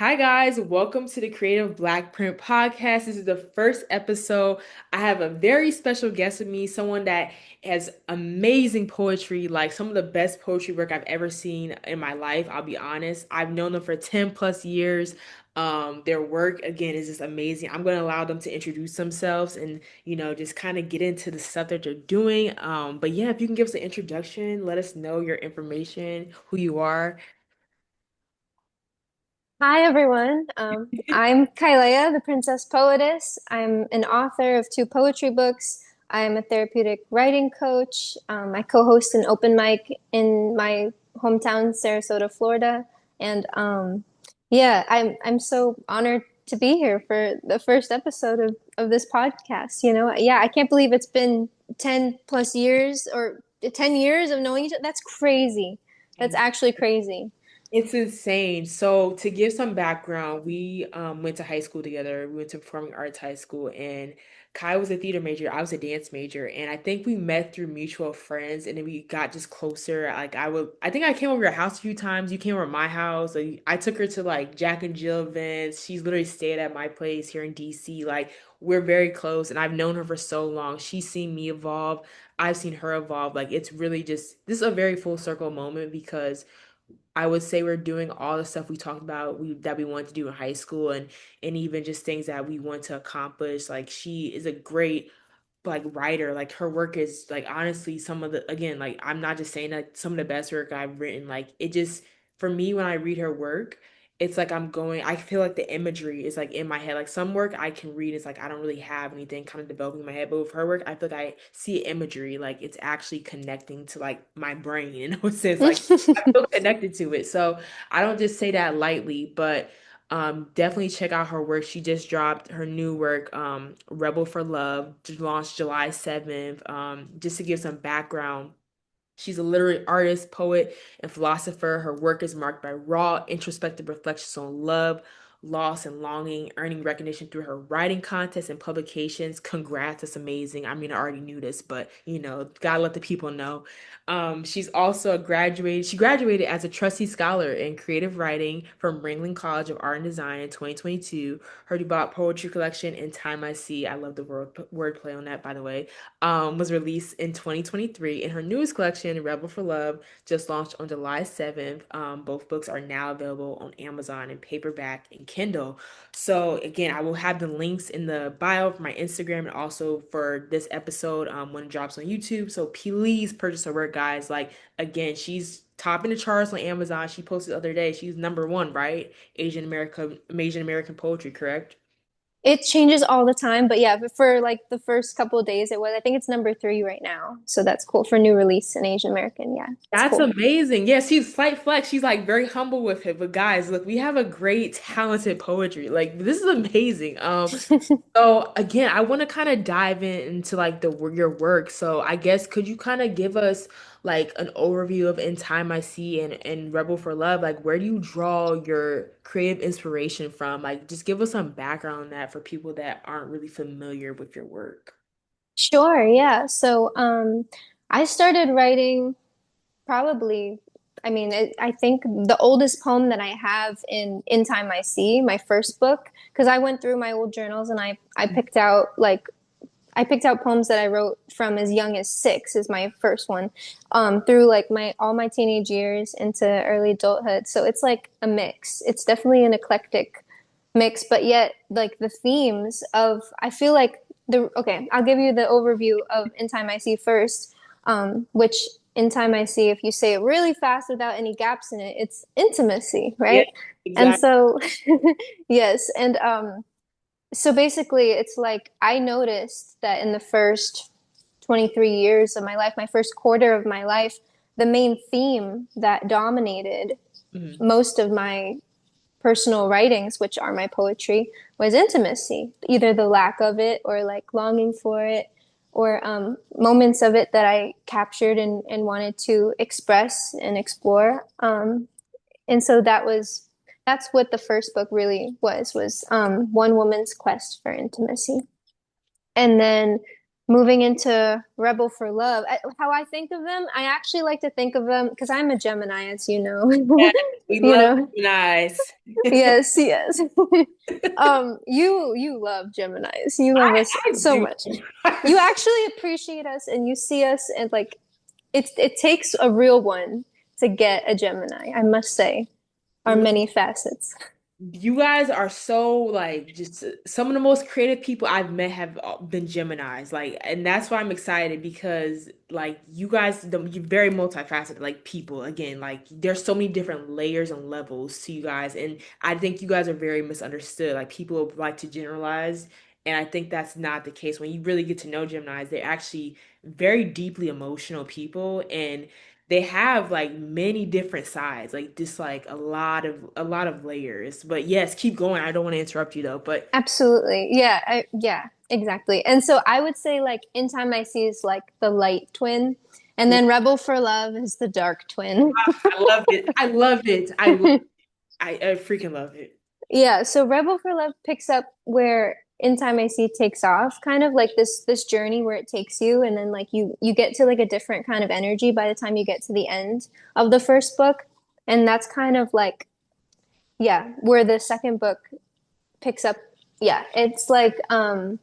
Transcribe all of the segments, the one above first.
Hi, guys. Welcome to the Creative Blackprint Podcast. This is the first episode. I have a very special guest with me, someone that has amazing poetry, like some of the best poetry work I've ever seen in my life. I'll be honest. I've known them for 10 plus years. Their work, again, is just amazing. I'm going to allow them to introduce themselves and, just kind of get into the stuff that they're doing. But yeah, if you can give us an introduction, let us know your information, who you are. Hi, everyone. I'm Kaileia, the Princess Poetess. I'm an author of two poetry books. I'm a therapeutic writing coach. I co-host an open mic in my hometown, Sarasota, Florida. And yeah, I'm so honored to be here for the first episode of this podcast. Yeah, I can't believe it's been 10 plus years or 10 years of knowing each other. That's crazy. That's actually crazy. It's insane. So to give some background, we went to high school together. We went to performing arts high school, and Kai was a theater major. I was a dance major, and I think we met through mutual friends, and then we got just closer. I think I came over your house a few times. You came over my house. Like, I took her to like Jack and Jill events. She's literally stayed at my place here in DC. Like, we're very close, and I've known her for so long. She's seen me evolve. I've seen her evolve. Like, it's really just this is a very full circle moment because I would say we're doing all the stuff we talked about that we wanted to do in high school and even just things that we want to accomplish. Like she is a great like writer. Like her work is like honestly some of the again, like I'm not just saying that some of the best work I've written. Like it just for me when I read her work, it's like I feel like the imagery is like in my head. Like some work I can read, it's like I don't really have anything kind of developing in my head. But with her work, I feel like I see imagery, like it's actually connecting to like my brain in a sense. Like I feel connected to it. So I don't just say that lightly, but definitely check out her work. She just dropped her new work, Rebel for Love, just launched July 7th. Just to give some background, she's a literary artist, poet, and philosopher. Her work is marked by raw, introspective reflections on love, loss, and longing, earning recognition through her writing contests and publications. Congrats, that's amazing. I mean, I already knew this, but gotta let the people know. She's also she graduated as a trustee scholar in creative writing from Ringling College of Art and Design in 2022. Her debut poetry collection, In Time I See, I love the wordplay on that, by the way, was released in 2023, and her newest collection, Rebel for Love, just launched on July 7th. Both books are now available on Amazon in paperback and Kindle. So, again, I will have the links in the bio for my Instagram and also for this episode when it drops on YouTube. So, please purchase her work, guys. Like, again, she's topping the charts on Amazon. She posted the other day. She's number one, right? Asian American poetry, correct? It changes all the time, but yeah, but for like the first couple of days it was, I think it's number three right now. So that's cool for new release in Asian American. Yeah, it's That's cool. amazing. Yeah, she's slight flex. She's like very humble with it. But guys, look, we have a great talented poetry. Like this is amazing. So again, I want to kind of dive into like your work. So I guess could you kind of give us like an overview of In Time I See and Rebel for Love? Like where do you draw your creative inspiration from? Like just give us some background on that for people that aren't really familiar with your work. Sure, yeah. So I started writing probably, I think the oldest poem that I have in Time I See, my first book, because I went through my old journals and I picked out poems that I wrote from as young as 6 is my first one, through like my all my teenage years into early adulthood. So it's like a mix. It's definitely an eclectic mix, but yet like the themes of I feel like the okay, I'll give you the overview of In Time I See first, which in Time I See, if you say it really fast without any gaps in it, it's intimacy, Yeah, right? And exactly. so yes, and so basically, it's like I noticed that in the first 23 years of my life, my first quarter of my life, the main theme that dominated Mhm. most of my personal writings, which are my poetry, was intimacy, either the lack of it or like longing for it or moments of it that I captured and wanted to express and explore. And so that's what the first book really was one woman's quest for intimacy. And then moving into Rebel for Love. How I think of them, I actually like to think of them because I'm a Gemini, as you know. Yeah, we You love know, Gemini's. yes, yes. You love Geminis. You love us I so do. much. You actually appreciate us, and you see us, and like it takes a real one to get a Gemini. I must say, our many facets. You guys are so like just some of the most creative people I've met have been Geminis. Like, and that's why I'm excited because like you guys, you're very multifaceted, like people. Again, like there's so many different layers and levels to you guys, and I think you guys are very misunderstood. Like people like to generalize, and I think that's not the case. When you really get to know Geminis, they're actually very deeply emotional people, and they have like many different sides, like just like a lot of layers. But yes, keep going. I don't want to interrupt you though, but Absolutely. Yeah, yeah, exactly. And so I would say like In Time I See is like the light twin, and then Rebel for Love is the dark twin. I love it. I love it. I freaking love it. Yeah, so Rebel for Love picks up where In Time I See takes off, kind of like this journey where it takes you, and then like you get to like a different kind of energy by the time you get to the end of the first book. And that's kind of like, yeah, where the second book picks up. Yeah, it's like and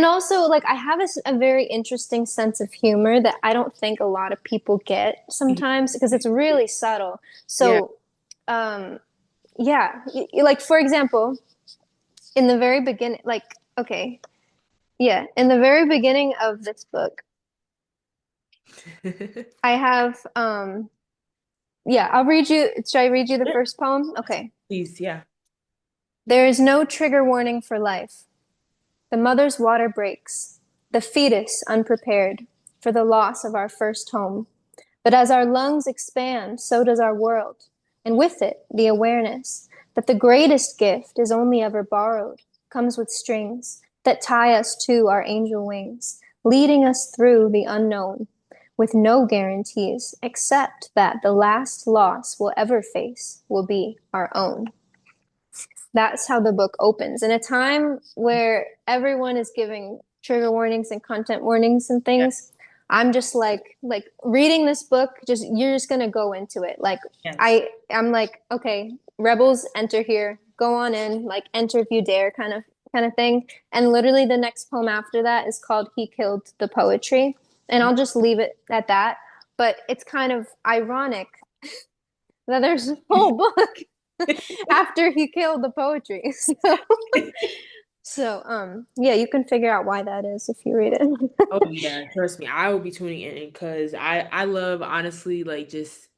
also like I have a very interesting sense of humor that I don't think a lot of people get sometimes because it's really subtle. Yeah. So um yeah, like for example, in the very beginning, like, okay, yeah, in the very beginning of this book, I have, yeah, I'll read you. Should I read you the first poem? Okay. Please, yeah. There is no trigger warning for life. The mother's water breaks, the fetus unprepared for the loss of our first home. But as our lungs expand, so does our world, and with it, the awareness that the greatest gift is only ever borrowed, comes with strings that tie us to our angel wings, leading us through the unknown, with no guarantees except that the last loss we'll ever face will be our own. That's how the book opens. In a time where everyone is giving trigger warnings and content warnings and Yeah. things, I'm just like reading this book, just you're just gonna go into it. Like Yes. I'm like, okay, rebels enter here, go on in, like enter if you dare kind of thing. And literally the next poem after that is called He Killed the Poetry. And I'll just leave it at that. But it's kind of ironic that there's a whole book after he killed the poetry. So yeah, you can figure out why that is if you read it. Oh yeah, trust me, I will be tuning in because I love honestly like just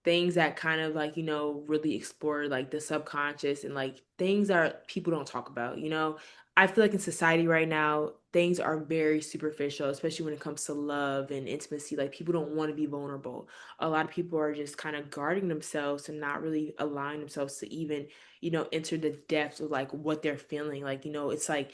things that kind of like really explore like the subconscious and like things that people don't talk about, I feel like in society right now things are very superficial, especially when it comes to love and intimacy. Like people don't want to be vulnerable. A lot of people are just kind of guarding themselves and not really allowing themselves to even enter the depths of like what they're feeling. Like it's like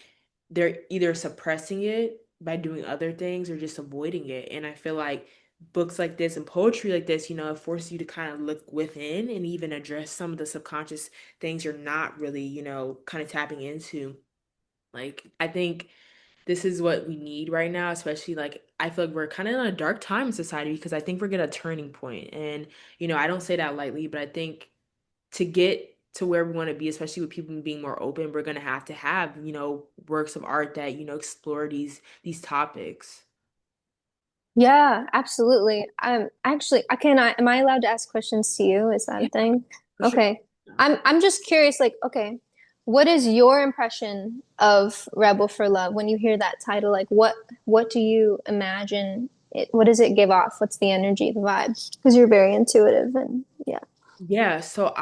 they're either suppressing it by doing other things or just avoiding it. And I feel like books like this and poetry like this, it forces you to kind of look within and even address some of the subconscious things you're not really, kind of tapping into. Like, I think this is what we need right now, especially like I feel like we're kind of in a dark time in society because I think we're at a turning point. And, I don't say that lightly, but I think to get to where we want to be, especially with people being more open, we're gonna have, works of art that, explore these topics. Yeah, absolutely. Actually, am I allowed to ask questions to you? Is that Yeah, a thing? for sure. Okay. I'm just curious, like, okay, what is your impression of Rebel for Love when you hear that title? Like what do you imagine what does it give off? What's the energy, the vibe? Because you're very intuitive and yeah. Yeah, so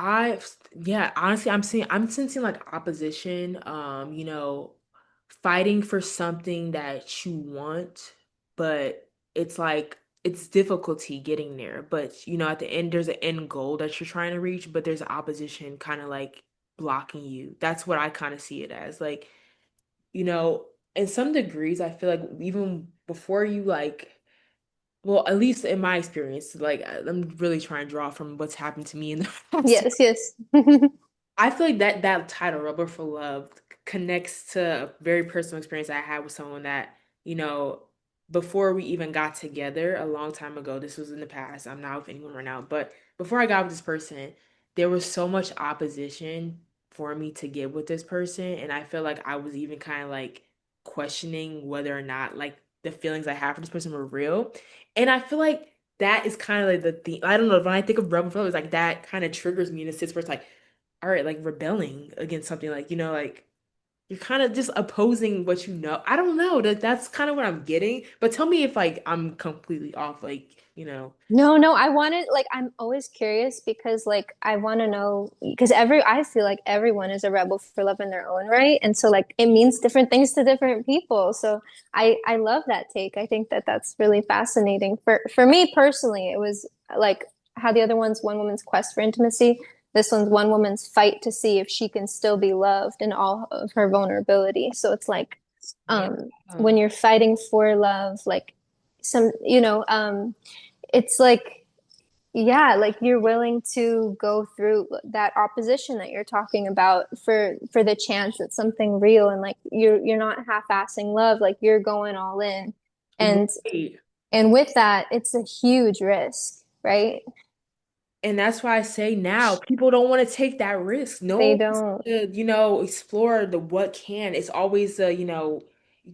yeah, honestly, I'm sensing like opposition, fighting for something that you want, but it's like it's difficulty getting there. But at the end, there's an end goal that you're trying to reach, but there's opposition kind of like blocking you. That's what I kind of see it as. Like, in some degrees, I feel like even before you like well, at least in my experience, like I'm really trying to draw from what's happened to me in the past. Yes, yes. I feel like that title, Rubber for Love, connects to a very personal experience I had with someone that you know, before we even got together a long time ago, this was in the past. I'm not with anyone right now, but before I got with this person, there was so much opposition for me to get with this person. And I feel like I was even kind of like questioning whether or not like the feelings I have for this person were real. And I feel like that is kind of like the thing. I don't know, when I think of rebel feelings, like that kind of triggers me in a sense where it's like, all right, like rebelling against something, like, like you're kind of just opposing what you know. I don't know. That's kind of what I'm getting. But tell me if like I'm completely off, like. No, no, I wanted like I'm always curious because like I want to know because I feel like everyone is a rebel for love in their own right, and so like it means different things to different people. So I love that take. I think that that's really fascinating. For me personally, it was like how the other one's one woman's quest for intimacy. This one's one woman's fight to see if she can still be loved in all of her vulnerability. So it's like Yeah. when you're fighting for love, like some, it's like, yeah, like you're willing to go through that opposition that you're talking about for the chance at something real, and like you're not half-assing love, like you're going all in. And Right. and with that, it's a huge risk, right? And that's why I say now people don't want to take that risk. No They one wants don't. to, explore the what can. It's always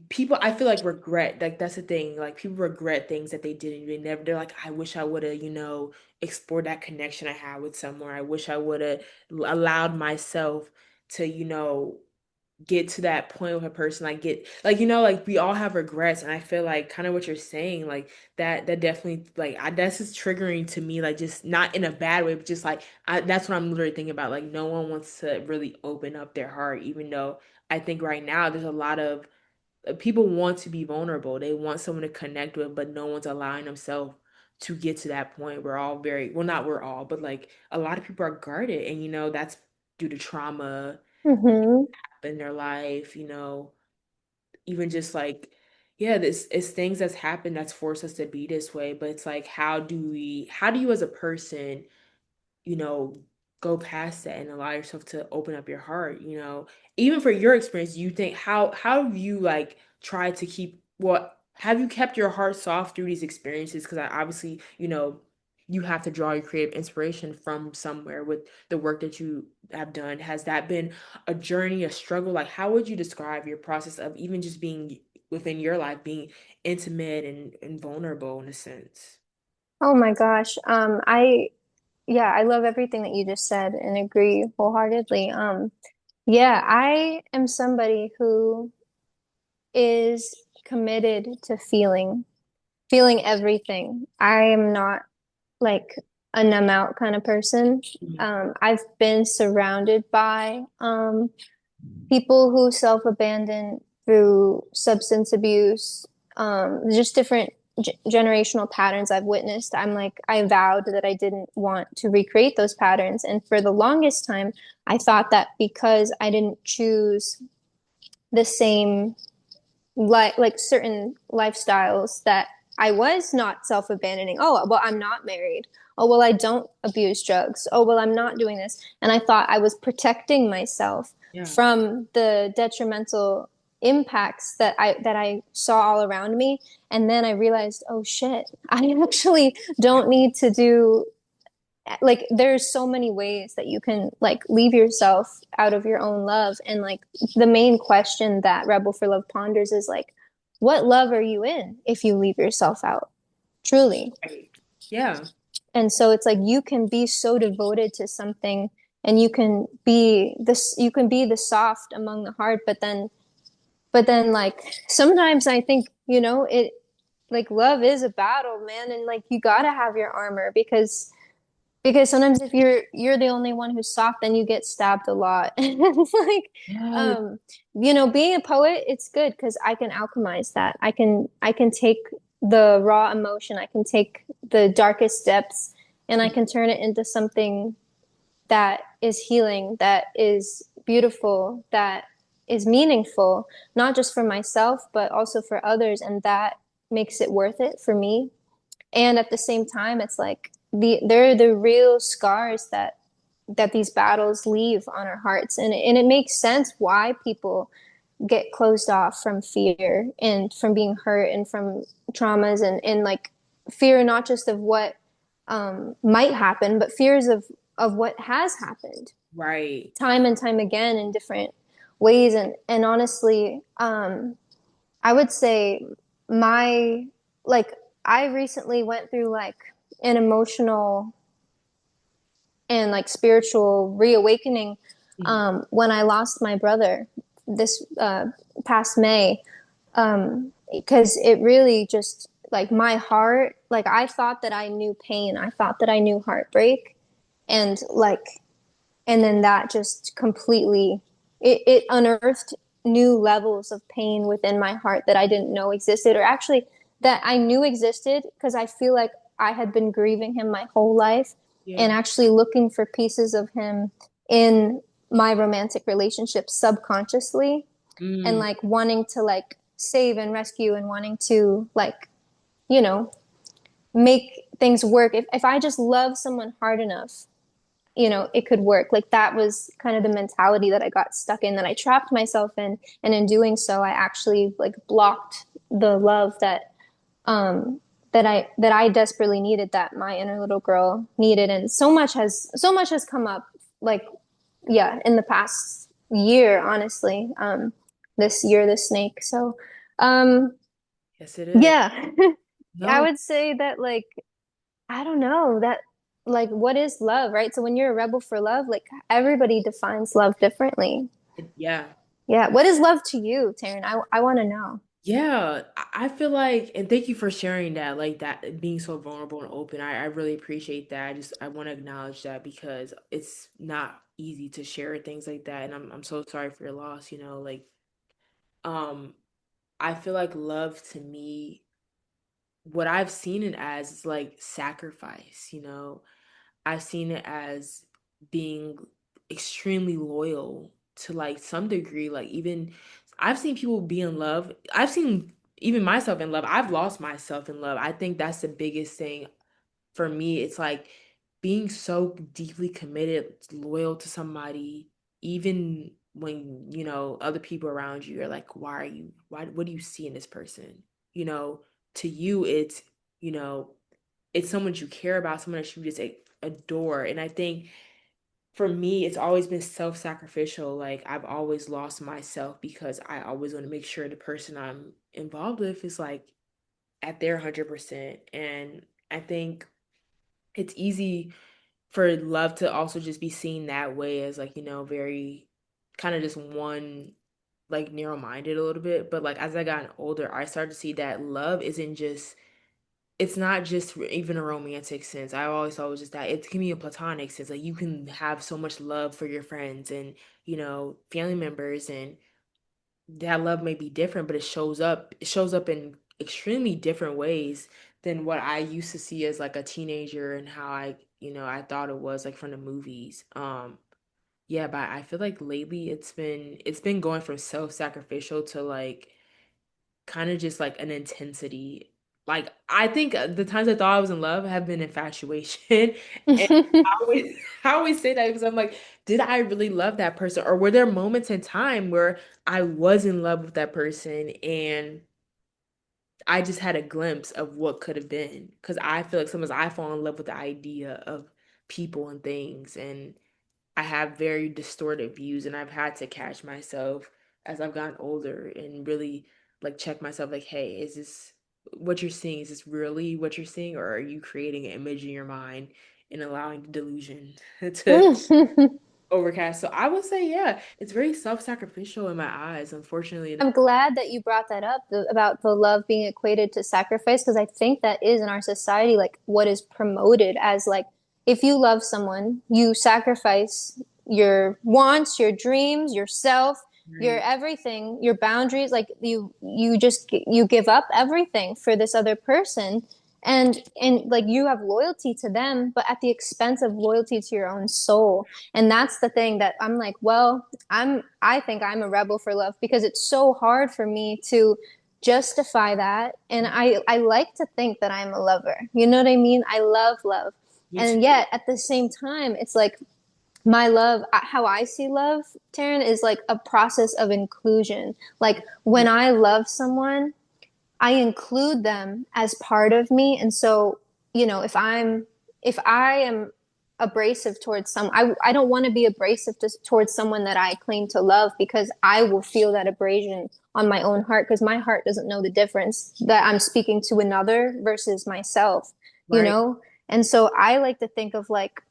people I feel like regret. Like that's the thing. Like people regret things that they didn't. They're like, I wish I would have, explored that connection I had with someone. I wish I would have allowed myself to, get to that point with a person, like get like like we all have regrets, and I feel like kind of what you're saying, like that definitely like that's just triggering to me, like just not in a bad way, but just like that's what I'm literally thinking about, like no one wants to really open up their heart, even though I think right now there's a lot of people want to be vulnerable, they want someone to connect with, but no one's allowing themselves to get to that point. We're all very well, not we're all, but like a lot of people are guarded, and that's due to trauma Hmm. in their life, even just like, yeah, this it's things that's happened that's forced us to be this way. But it's like, how do you as a person, you know, go past that and allow yourself to open up your heart, even for your experience, you think how have you like tried to keep what have you kept your heart soft through these experiences? Because I obviously, you have to draw your creative inspiration from somewhere with the work that you have done. Has that been a journey, a struggle? Like, how would you describe your process of even just being within your life, being intimate and vulnerable in a sense? Oh my gosh. Yeah, I love everything that you just said and agree wholeheartedly. Yeah, I am somebody who is committed to feeling everything. I am not like a numb out kind of person. Mhm. I've been surrounded by people who self-abandon through substance abuse, just different generational patterns I've witnessed. I'm like, I vowed that I didn't want to recreate those patterns. And for the longest time, I thought that because I didn't choose the same like certain lifestyles that I was not self-abandoning. Oh, well, I'm not married. Oh, well, I don't abuse drugs. Oh, well, I'm not doing this. And I thought I was protecting myself Yeah. from the detrimental impacts that I saw all around me. And then I realized, oh shit, I actually don't need to do like there's so many ways that you can like leave yourself out of your own love, and like the main question that Rebel for Love ponders is like, what love are you in if you leave yourself out truly? Right. Yeah. And so it's like you can be so devoted to something, and you can be the soft among the hard, but then like sometimes I think, it like love is a battle, man, and like you gotta have your armor because sometimes if you're the only one who's soft, then you get stabbed a lot. And it's like, Yeah. being a poet, it's good because I can alchemize that. I can take the raw emotion, I can take the darkest depths, and I can turn it into something that is healing, that is beautiful, that is meaningful, not just for myself, but also for others. And that makes it worth it for me. And at the same time, it's like they're the real scars that these battles leave on our hearts, and it makes sense why people get closed off from fear and from being hurt and from traumas and like fear not just of what might happen, but fears of what has happened Right. time and time again in different ways. And honestly, I would say my like I recently went through like an emotional and like spiritual reawakening Mhm. when I lost my brother this past May, because it really just like my heart, like I thought that I knew pain, I thought that I knew heartbreak, and like, and then that just completely it unearthed new levels of pain within my heart that I didn't know existed, or actually that I knew existed because I feel like I had been grieving him my whole life and Yeah. actually looking for pieces of him in my romantic relationships subconsciously, and Mm, like wanting to like save and rescue and wanting to like, you know, make things work. If I just love someone hard enough, it could work. Like that was kind of the mentality that I got stuck in, that I trapped myself in. And in doing so, I actually like blocked the love um, that I desperately needed, that my inner little girl needed. And so much has come up, like, yeah, in the past year, honestly, this year, this snake. So, um, yes, it is. yeah, I No. would say that, like, I don't know that, like, what is love, right? So when you're a rebel for love, like everybody defines love differently. Yeah. Yeah. What is love to you, Taryn? I want to know. Yeah, I feel like, and thank you for sharing that, like that, being so vulnerable and open. I really appreciate that. I want to acknowledge that because it's not easy to share things like that. And I'm so sorry for your loss, like, um, I feel like love to me, what I've seen it as is like sacrifice. I've seen it as being extremely loyal to like some degree. Like even I've seen people be in love. I've seen even myself in love. I've lost myself in love. I think that's the biggest thing for me. It's like being so deeply committed, loyal to somebody, even when, other people around you are like, what do you see in this person? You know, to you, you know, it's someone you care about, someone that you just adore. And I think for me, it's always been self-sacrificial. Like I've always lost myself because I always want to make sure the person I'm involved with is like at their 100%. And I think it's easy for love to also just be seen that way as like, very kind of just one, like narrow-minded a little bit. But like as I got older, I started to see that love isn't just it's not just even a romantic sense. I always thought it was just that it can be a platonic sense. Like you can have so much love for your friends and, family members, and that love may be different, but it shows up in extremely different ways than what I used to see as like a teenager and how I thought it was like from the movies. Yeah, but I feel like lately it's been going from self-sacrificial to like kind of just like an intensity. Like I think the times I thought I was in love have been infatuation. And I always say that because I'm like, did I really love that person? Or were there moments in time where I was in love with that person and I just had a glimpse of what could have been? Because I feel like sometimes I fall in love with the idea of people and things, and I have very distorted views, and I've had to catch myself as I've gotten older and really like check myself like, hey, is this what you're seeing? Is this really what you're seeing, or are you creating an image in your mind and allowing the delusion to overcast? So I would say, yeah, it's very self-sacrificial in my eyes, unfortunately. I'm glad that you brought that up, about the love being equated to sacrifice, because I think that is in our society like what is promoted as, like, if you love someone, you sacrifice your wants, your dreams, yourself, your Right. everything, your boundaries, like you give up everything for this other person, and like you have loyalty to them, but at the expense of loyalty to your own soul. And that's the thing that I'm like, well, I think I'm a rebel for love, because it's so hard for me to justify that. And I like to think that I'm a lover. You know what I mean? I love love. Me And too. yet at the same time, it's like My love, how I see love, Taryn, is like a process of inclusion. Like when I love someone, I include them as part of me. And so, if I am abrasive towards I don't want to be abrasive towards someone that I claim to love, because I will feel that abrasion on my own heart, because my heart doesn't know the difference that I'm speaking to another versus myself, you Right. know? And so I like to think of like,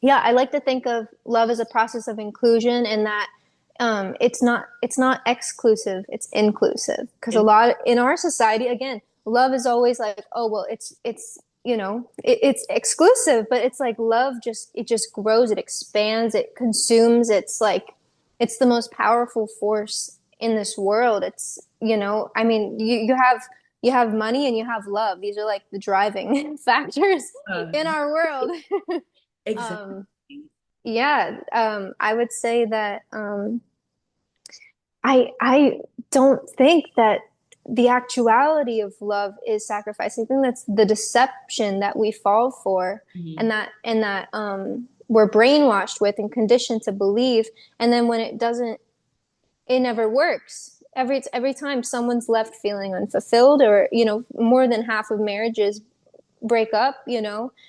yeah, I like to think of love as a process of inclusion, and that it's not exclusive, it's inclusive. Because a And lot in our society, again, love is always like, oh well, it's exclusive, but it's like love just grows, it expands, it consumes. It's like it's the most powerful force in this world. It's I mean, you have money and you have love. These are like the driving factors in our world. exactly. Um, yeah, I would say that I don't think that the actuality of love is sacrifice. I think that's the deception that we fall for, and Mhm. that we're brainwashed with and conditioned to believe. And then when it doesn't, it never works. Every time someone's left feeling unfulfilled, or more than half of marriages break up.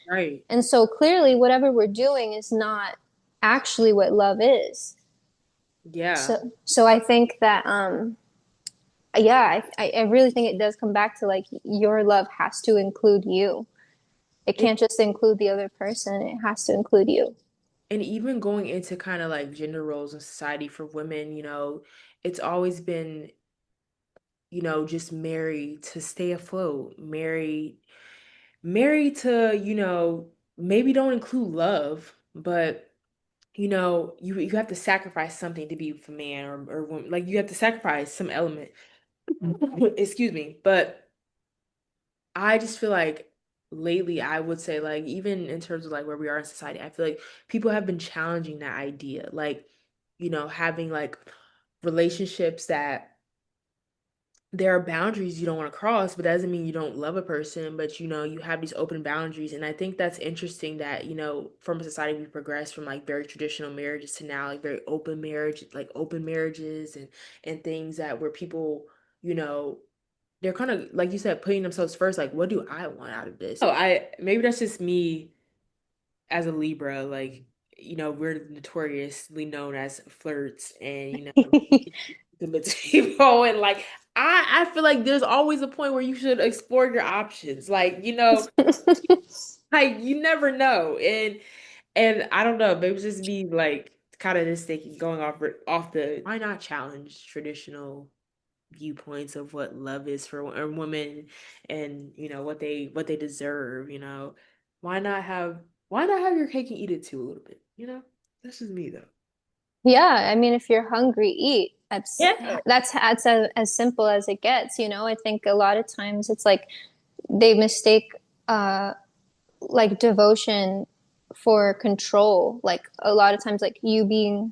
Right. And so clearly, whatever we're doing is not actually what love is. Yeah. So I think that yeah, I really think it does come back to like your love has to include you. It And, can't just include the other person. It has to include you. and even going into kind of like gender roles in society for women, it's always been, just married to stay afloat, married to, maybe don't include love, but you have to sacrifice something to be with a man or woman. Like you have to sacrifice some element. Excuse me. But I just feel like lately, I would say, like, even in terms of like where we are in society, I feel like people have been challenging that idea. Like, having like relationships that there are boundaries you don't want to cross, but that doesn't mean you don't love a person, but you have these open boundaries. And I think that's interesting that, from a society we progress from like very traditional marriages to now like very open marriage, like open marriages and things that where people, you know, they're kind of like you said, putting themselves first, like, what do I want out of this? Oh, I maybe that's just me as a Libra, like, we're notoriously known as flirts and, the people and like I feel like there's always a point where you should explore your options. Like, like you never know. And I don't know, maybe it's just me like kind of just thinking going off the why not challenge traditional viewpoints of what love is for women and what they deserve, why not have why not have your cake and eat it too a little bit, that's just me though. Yeah, I mean, if you're hungry, eat. That's Yeah. that's as simple as it gets. I think a lot of times it's like they mistake uh like devotion for control. Like a lot of times, like you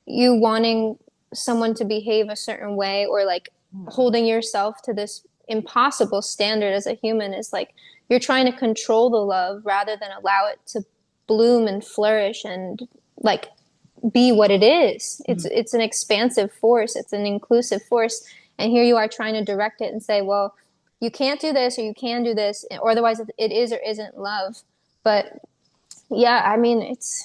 wanting someone to behave a certain way, or like holding yourself to this impossible standard as a human, is like you're trying to control the love rather than allow it to bloom and flourish and like be what it is. It's Mhm. it's an expansive force, it's an inclusive force, and here you are trying to direct it and say, well, you can't do this or you can do this, or otherwise it is or isn't love. But yeah, I mean, it's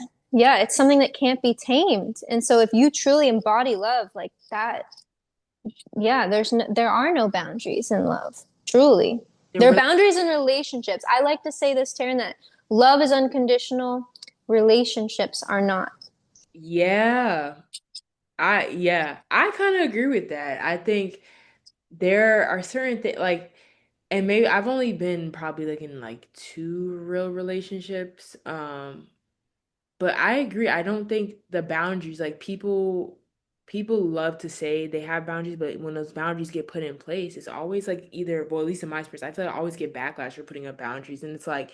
something that can't be tamed. And so if you truly embody love like that, yeah, there are no boundaries in love. Truly. There There are really boundaries in relationships. I like to say this, Taryn, that love is unconditional, relationships are not. yeah. I kind of agree with that. I think there are certain things like and maybe I've only been probably like in like two real relationships. But I agree. I don't think the boundaries, like people love to say they have boundaries, but when those boundaries get put in place, it's always like either, well, at least in my experience, I feel like I always get backlash for putting up boundaries. And it's like,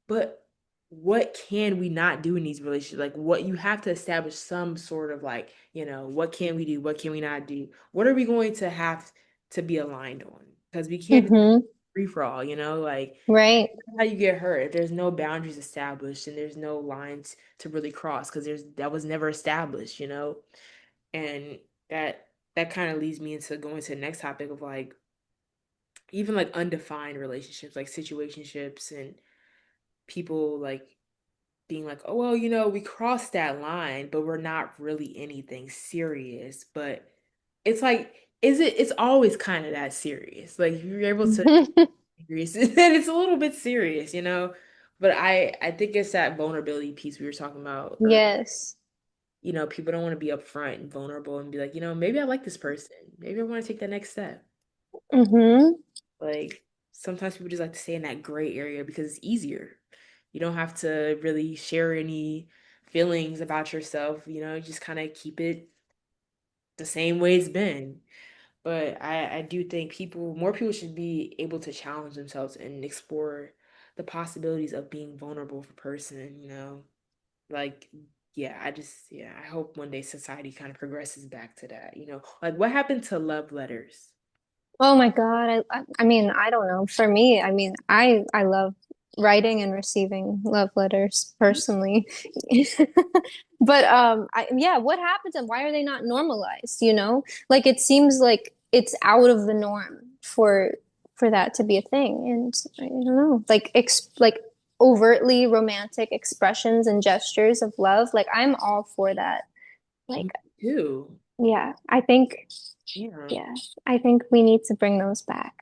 but what can we not do in these relationships? Like what you have to establish some sort of like, what can we do? What can we not do? What are we going to have to be aligned on? Because we can't Mm-hmm. free for all, like Right. how you get hurt if there's no boundaries established and there's no lines to really cross because there's that was never established, and that kind of leads me into going to the next topic of like even like undefined relationships, like situationships and people like being like, oh, well, we crossed that line, but we're not really anything serious. But it's like, it's always kind of that serious. Like, if you're able to, serious, then it's a little bit serious. But I think it's that vulnerability piece we were talking about earlier. Yes. People don't want to be upfront and vulnerable and be like, maybe I like this person. Maybe I want to take that next step. Mm-hmm. Like sometimes people just like to stay in that gray area because it's easier. You don't have to really share any feelings about yourself, just kind of keep it the same way it's been. But I do think more people should be able to challenge themselves and explore the possibilities of being vulnerable for person. Like, yeah, yeah, I hope one day society kind of progresses back to that. Like what happened to love letters? Oh my God. I mean, I don't know. For me, I mean, I love writing and receiving love letters personally. But yeah, what happens and why are they not normalized, you know? Like it seems like it's out of the norm for that to be a thing. And I don't know. Like overtly romantic expressions and gestures of love, like I'm all for that. Like Me too. yeah, I think Yeah. yeah, I think we need to bring those back.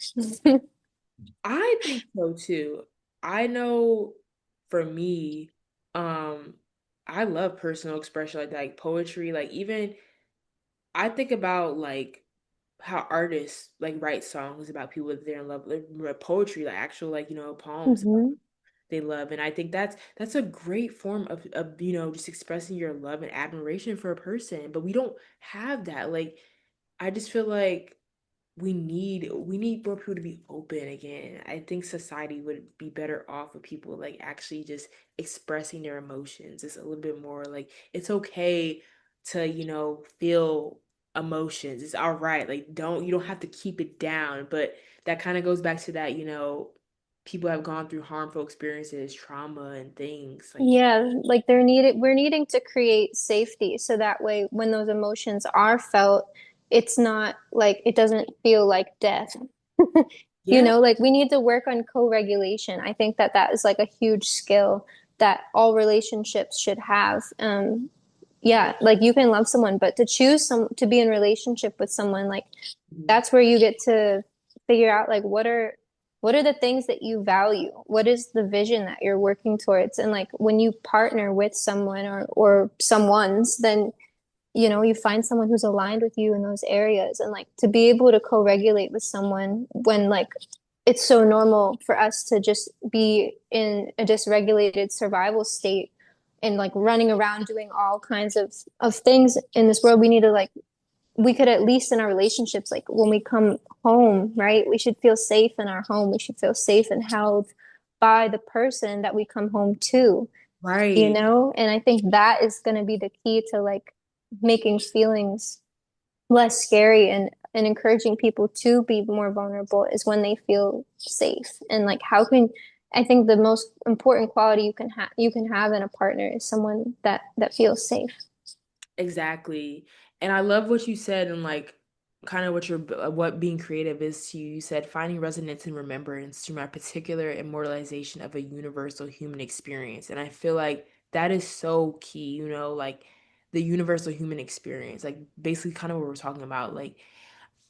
I think so too. I know for me, um, I love personal expression like poetry. Like even I think about like how artists like write songs about people that they're in love with poetry, like actual like, poems Hmm. they love. And I think that's a great form of just expressing your love and admiration for a person. But we don't have that. Like I just feel like we need more people to be open again. I think society would be better off with people like actually just expressing their emotions. It's a little bit more like it's okay to, feel emotions. It's all right. Like you don't have to keep it down. But that kind of goes back to that, people have gone through harmful experiences, trauma and things. Like Yeah, like we're needing to create safety so that way when those emotions are felt, it's not like it doesn't feel like death. You yeah, know, like we need to work on co-regulation. I think that that is like a huge skill that all relationships should have. Yeah, like you can love someone, but to choose to be in relationship with someone, like mhm, that's where you get to figure out like what are the things that you value? What is the vision that you're working towards? And like when you partner with someone or someone's, then you know, you find someone who's aligned with you in those areas and like to be able to co-regulate with someone when like it's so normal for us to just be in a dysregulated survival state and like running around doing all kinds of things in this world. We need to like we could at least in our relationships, like when we come home, right? We should feel safe in our home. We should feel safe and held by the person that we come home to, you right. know? And I think that is going to be the key to like making feelings less scary and encouraging people to be more vulnerable is when they feel safe. And like how can I think the most important quality you can have in a partner is someone that feels safe. Exactly. And I love what you said and like kind of what being creative is to you. You said finding resonance and remembrance through my particular immortalization of a universal human experience. And I feel like that is so key, like the universal human experience, like basically kind of what we're talking about. Like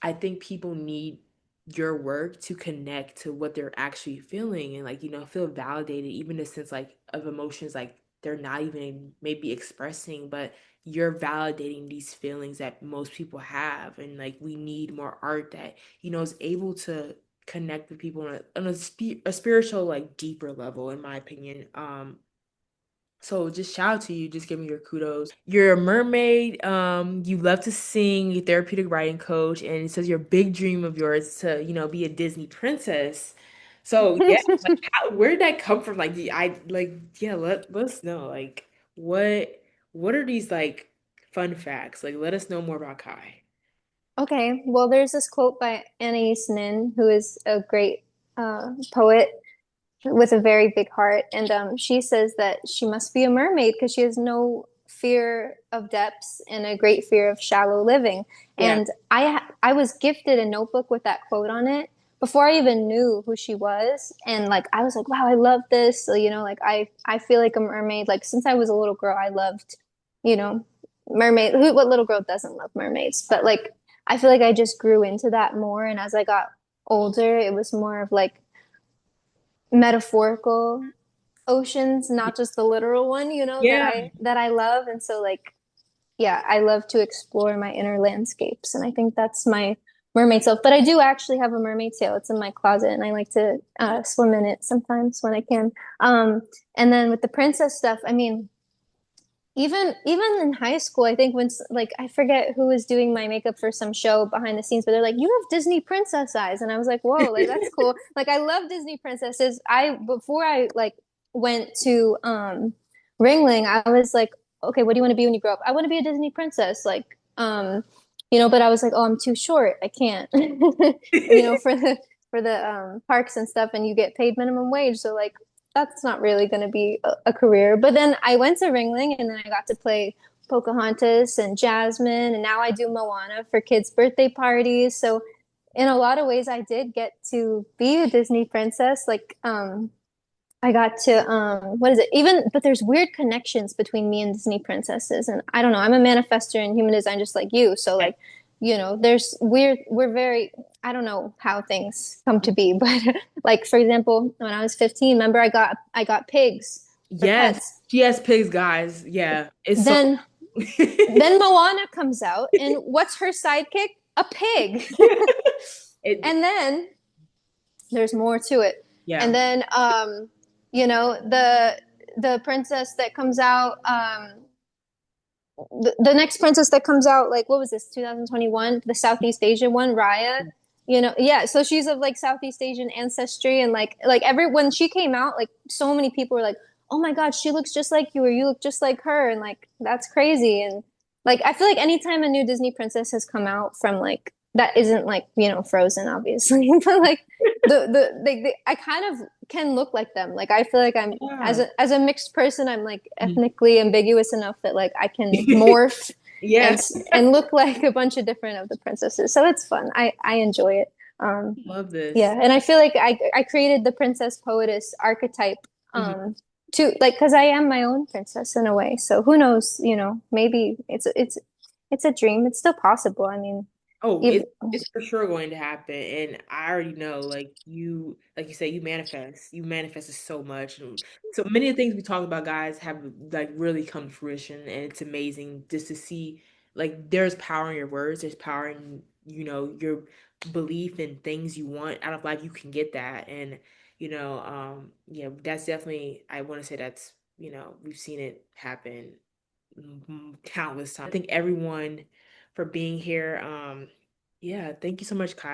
I think people need your work to connect to what they're actually feeling and like, feel validated, even in the sense like of emotions like they're not even maybe expressing, but you're validating these feelings that most people have. And like we need more art that, is able to connect with people on a spiritual, like deeper level, in my opinion. So just shout out to you, just give me your kudos. You're a mermaid, you love to sing, you're a therapeutic writing coach, and it says your big dream of yours is to, be a Disney princess. So yeah, like where did that come from? Like yeah, let us know. Like what are these like fun facts? Like let us know more about Kai. Okay, well, there's this quote by Anais Nin, who is a great poet with a very big heart, and she says that she must be a mermaid because she has no fear of depths and a great fear of shallow living. Yeah. And I was gifted a notebook with that quote on it before I even knew who she was, and like I was like, wow, I love this. So, like I feel like a mermaid. Like since I was a little girl, I loved, you know, mermaid. What little girl doesn't love mermaids? But like I feel like I just grew into that more, and as I got older, it was more of like metaphorical oceans, not just the literal one, that Yeah. I love. And so like, yeah, I love to explore my inner landscapes. And I think that's my mermaid self. But I do actually have a mermaid tail. It's in my closet and I like to swim in it sometimes when I can. Um, and then with the princess stuff, I mean, even in high school, I think when like I forget who was doing my makeup for some show behind the scenes, but they're like, "You have Disney princess eyes," and I was like, "Whoa, like that's cool." Like I love Disney princesses. I before I like went to Ringling, I was like, "Okay, what do you want to be when you grow up?" I want to be a Disney princess, like but I was like, "Oh, I'm too short. I can't," for the parks and stuff, and you get paid minimum wage, so like that's not really going to be a career. But then I went to Ringling and then I got to play Pocahontas and Jasmine. And now I do Moana for kids' birthday parties. So in a lot of ways, I did get to be a Disney princess. Like, I got to, what is it? But there's weird connections between me and Disney princesses. And I don't know, I'm a manifester in human design just like you. So, like, we're very, I don't know how things come to be, but like, for example, when I was 15, remember I got pigs for Yes. pets. She has pigs, guys. Yeah. It's so Then, then Moana comes out, and what's her sidekick? A pig. it And then there's more to it. And yeah. then the princess that comes out the next princess that comes out, like what was this, 2021, the Southeast Asian one, Raya, yeah, so she's of like Southeast Asian ancestry, and like every when she came out, like so many people were like, oh my god, she looks just like you, or you look just like her, and like that's crazy. And like I feel like anytime a new Disney princess has come out from like that isn't like Frozen, obviously, but like I kind of can look like them. Like I feel like I'm as Yeah. a mixed person, I'm like Mhm. ethnically ambiguous enough that like I can morph and Yeah. and look like a bunch of different of the princesses. So it's fun. I enjoy it. Love this. Yeah, and I feel like I created the princess poetess archetype Mhm. to like because I am my own princess in a way. So who knows, maybe it's a dream. It's still possible. I mean, Oh, even it's for sure going to happen, and I already know. Like you say, you manifested so much, and so many of the things we talk about, guys, have like really come to fruition, and it's amazing just to see. Like, there's power in your words. There's power in your belief in things you want out of life. You can get that, and yeah, that's definitely. I want to say that's we've seen it happen countless times. I thank everyone for being here. Yeah, thank you so much, Kai.